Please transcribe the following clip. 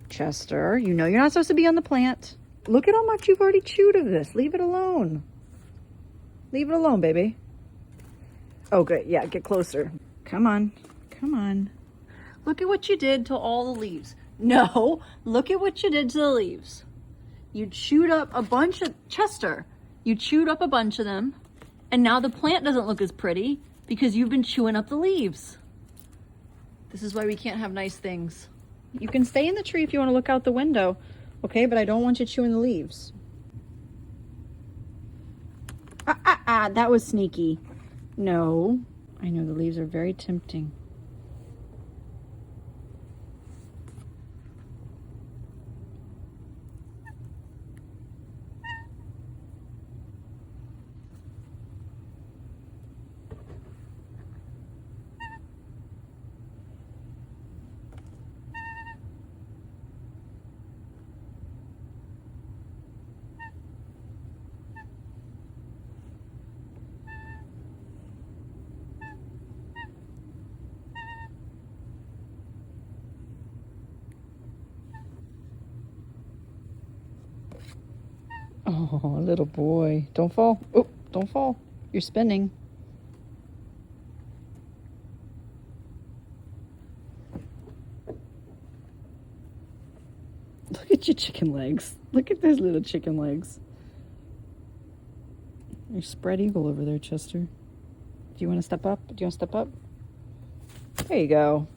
Chester, you know you're not supposed to be on the plant. Look at how much you've already chewed of this. Leave it alone. Leave it alone, baby. Oh, good. Yeah, get closer. Come on. Come on. Look at what you did to all the leaves. No, look at what you did to the leaves. You chewed up a bunch of, Chester, you chewed up a bunch of them, and now the plant doesn't look as pretty because you've been chewing up the leaves. This is why we can't have nice things. You can stay in the tree if you want to look out the window, okay? But I don't want you chewing the leaves. That was sneaky. No, I know the leaves are very tempting. Oh, little boy. Don't fall. Oh, don't fall. You're spinning. Look at your chicken legs. Look at those little chicken legs. You're spread eagle over there, Chester. Do you want to step up? Do you want to step up? There you go.